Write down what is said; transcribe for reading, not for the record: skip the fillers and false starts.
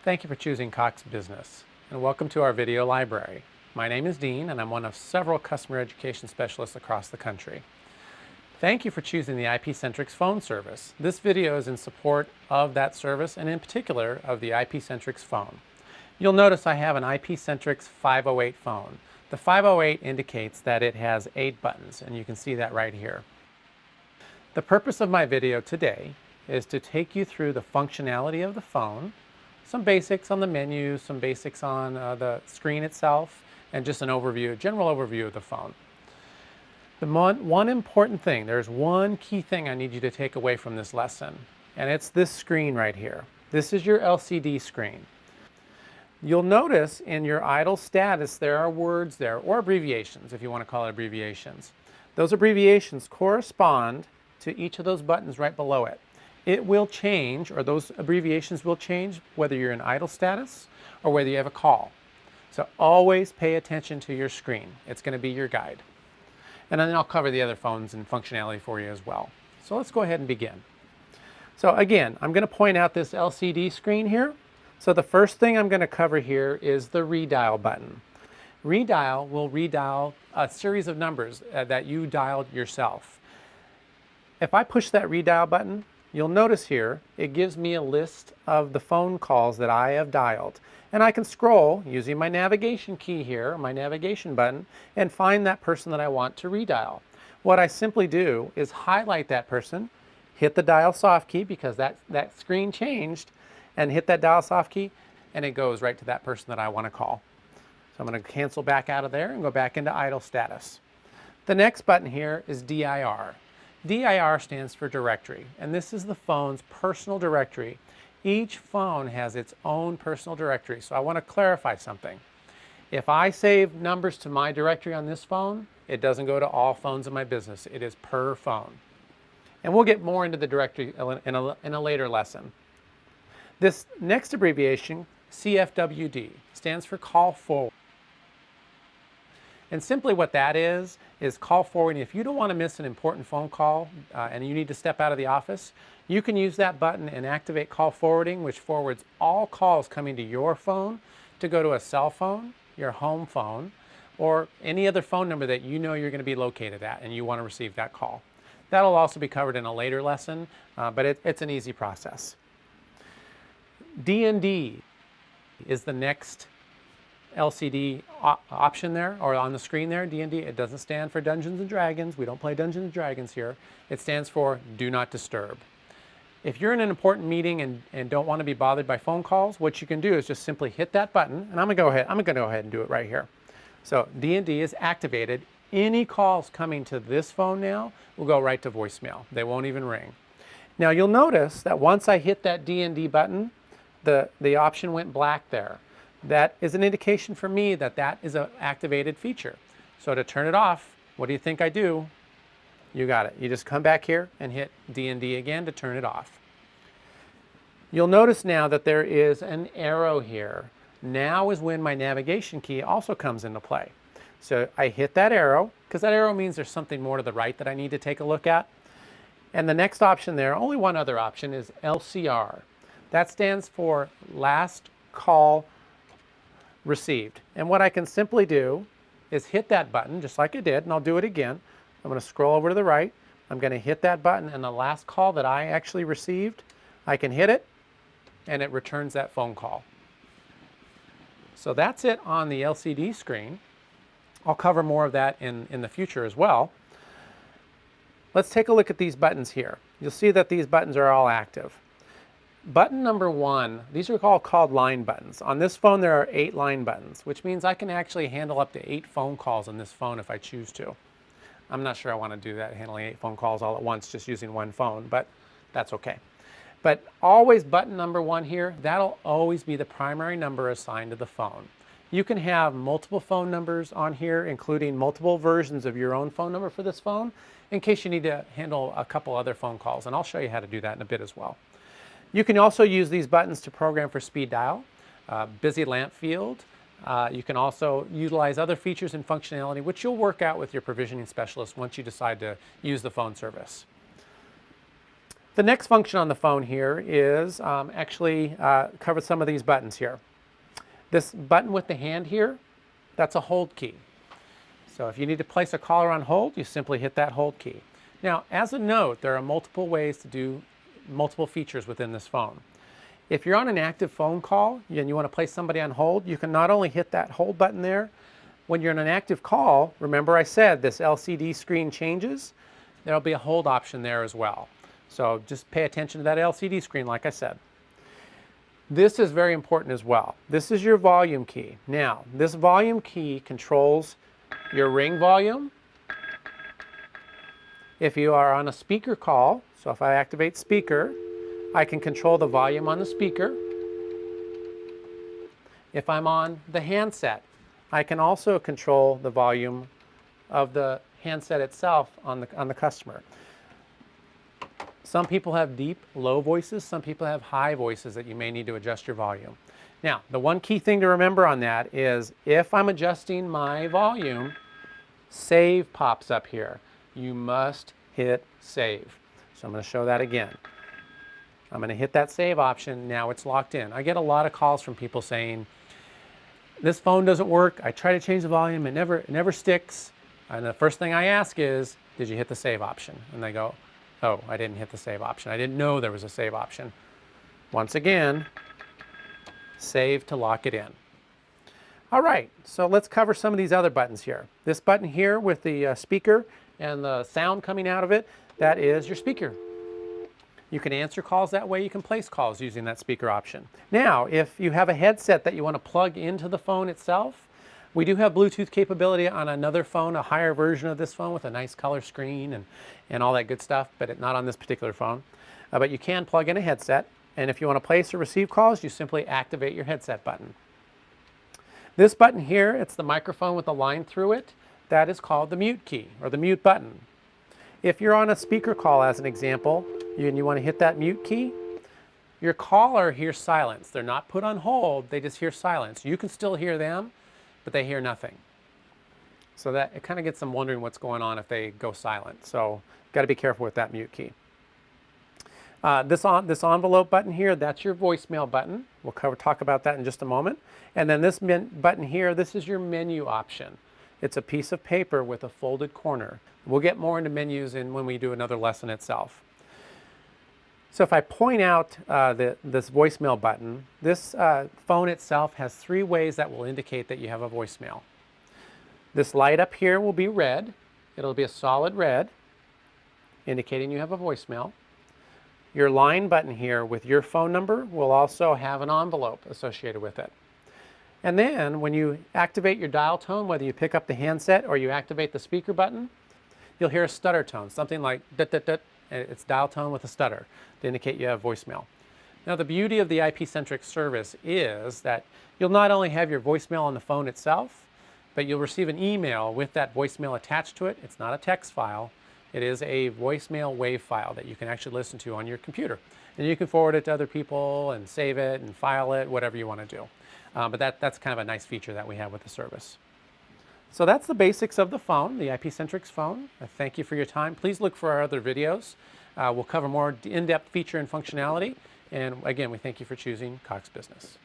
Thank you for choosing Cox Business, and welcome to our video library. My name is Dean, and I'm one of several customer education specialists across the country. Thank you for choosing the IP Centrex phone service. This video is in support of that service, and in particular of the IP Centrex phone. You'll notice I have an IP Centrex 508 phone. The 508 indicates that it has 8 buttons, and you can see that right here. The purpose of my video today is to take you through the functionality of the phone, some basics on the menu, some basics on the screen itself, and just an overview, a general overview of the phone. The one important thing, there's one key thing I need you to take away from this lesson, and it's this screen right here. This is your LCD screen. You'll notice in your idle status there are words there, or abbreviations if you want to call it abbreviations. Those abbreviations correspond to each of those buttons right below it. It will change, or those abbreviations will change, whether you're in idle status or whether you have a call. So always pay attention to your screen. It's going to be your guide. And then I'll cover the other phones and functionality for you as well. So let's go ahead and begin. So again, I'm going to point out this LCD screen here. So the first thing I'm going to cover here is the redial button. Redial will redial a series of numbers that you dialed yourself. If I push that redial button, you'll notice here it gives me a list of the phone calls that I have dialed. And I can scroll using my navigation key here, my navigation button, and find that person that I want to redial. What I simply do is highlight that person, hit the dial soft key because that screen changed, and hit that dial soft key, and it goes right to that person that I want to call. So I'm going to cancel back out of there and go back into idle status. The next button here is DIR. DIR stands for directory, and this is the phone's personal directory. Each phone has its own personal directory, so I want to clarify something. If I save numbers to my directory on this phone, it doesn't go to all phones in my business. It is per phone. And we'll get more into the directory in a later lesson. This next abbreviation, CFWD, stands for call forward. And simply what that is call forwarding. If you don't want to miss an important phone call and you need to step out of the office, you can use that button and activate call forwarding, which forwards all calls coming to your phone to go to a cell phone, your home phone, or any other phone number that you know you're going to be located at and you want to receive that call. That'll also be covered in a later lesson, but it's an easy process. D&D is the next LCD option there, or on the screen there, D&D. It doesn't stand for Dungeons and Dragons. We don't play Dungeons and Dragons here. It stands for Do Not Disturb. If you're in an important meeting and don't want to be bothered by phone calls, what you can do is just simply hit that button, and I'm going to go ahead and do it right here. So D&D is activated. Any calls coming to this phone now will go right to voicemail. They won't even ring. Now you'll notice that once I hit that D&D button, the option went black there. That is an indication for me that that is an activated feature. So to turn it off, what do you think I do? You got it. You just come back here and hit D&D again to turn it off. You'll notice now that there is an arrow here. Now is when my navigation key also comes into play. So I hit that arrow, because that arrow means there's something more to the right that I need to take a look at. And the next option there, only one other option, is LCR. That stands for Last Call Received. And what I can simply do is hit that button just like I did, and I'll do it again. I'm going to scroll over to the right. I'm going to hit that button, and the last call that I actually received, I can hit it and it returns that phone call. So that's it on the LCD screen. I'll cover more of that in the future as well. Let's take a look at these buttons here. You'll see that these buttons are all active. Button number 1, these are all called line buttons. On this phone there are 8 line buttons, which means I can actually handle up to 8 phone calls on this phone if I choose to. I'm not sure I want to do that, handling 8 phone calls all at once just using one phone, but that's okay. But always button number 1 here, that'll always be the primary number assigned to the phone. You can have multiple phone numbers on here, including multiple versions of your own phone number for this phone, in case you need to handle a couple other phone calls, and I'll show you how to do that in a bit as well. You can also use these buttons to program for speed dial, busy lamp field. You can also utilize other features and functionality, which you'll work out with your provisioning specialist once you decide to use the phone service. The next function on the phone here is cover some of these buttons here. This button with the hand here, that's a hold key. So if you need to place a caller on hold, you simply hit that hold key. Now, as a note, there are multiple ways to do multiple features within this phone. If you're on an active phone call and you want to place somebody on hold, you can not only hit that hold button there. When you're in an active call, remember I said this LCD screen changes, there'll be a hold option there as well. So just pay attention to that LCD screen like I said. This is very important as well. This is your volume key. Now, this volume key controls your ring volume. If you are on a speaker call, so if I activate speaker, I can control the volume on the speaker. If I'm on the handset, I can also control the volume of the handset itself on the customer. Some people have deep, low voices. Some people have high voices that you may need to adjust your volume. Now, the one key thing to remember on that is if I'm adjusting my volume, save pops up here. You must hit save. So I'm going to show that again. I'm going to hit that save option. Now it's locked in. I get a lot of calls from people saying, this phone doesn't work. I try to change the volume. It never sticks. And the first thing I ask is, did you hit the save option? And they go, oh, I didn't hit the save option. I didn't know there was a save option. Once again, save to lock it in. All right, so let's cover some of these other buttons here. This button here with the speaker and the sound coming out of it, that is your speaker. You can answer calls that way. You can place calls using that speaker option. Now, if you have a headset that you want to plug into the phone itself, we do have Bluetooth capability on another phone, a higher version of this phone with a nice color screen and all that good stuff, but not on this particular phone. But you can plug in a headset, and if you want to place or receive calls, you simply activate your headset button. This button here, it's the microphone with a line through it. That is called the mute key, or the mute button. If you're on a speaker call, as an example, and you want to hit that mute key, your caller hears silence. They're not put on hold, they just hear silence. You can still hear them, but they hear nothing. So that it kind of gets them wondering what's going on if they go silent. So got to be careful with that mute key. This envelope button here, that's your voicemail button. We'll talk about that in just a moment. And then this button here, this is your menu option. It's a piece of paper with a folded corner. We'll get more into menus when we do another lesson itself. So if I point out this voicemail button, this phone itself has 3 ways that will indicate that you have a voicemail. This light up here will be red. It'll be a solid red, indicating you have a voicemail. Your line button here with your phone number will also have an envelope associated with it. And then when you activate your dial tone, whether you pick up the handset or you activate the speaker button, you'll hear a stutter tone, something like dut, dut, dut. It's dial tone with a stutter to indicate you have voicemail. Now the beauty of the IP Centrex service is that you'll not only have your voicemail on the phone itself, but you'll receive an email with that voicemail attached to it. It's not a text file. It is a voicemail wave file that you can actually listen to on your computer. And you can forward it to other people and save it and file it, whatever you want to do. But that's kind of a nice feature that we have with the service. So that's the basics of the phone, the IP Centrex phone. I thank you for your time. Please look for our other videos. We'll cover more in-depth feature and functionality. And again, we thank you for choosing Cox Business.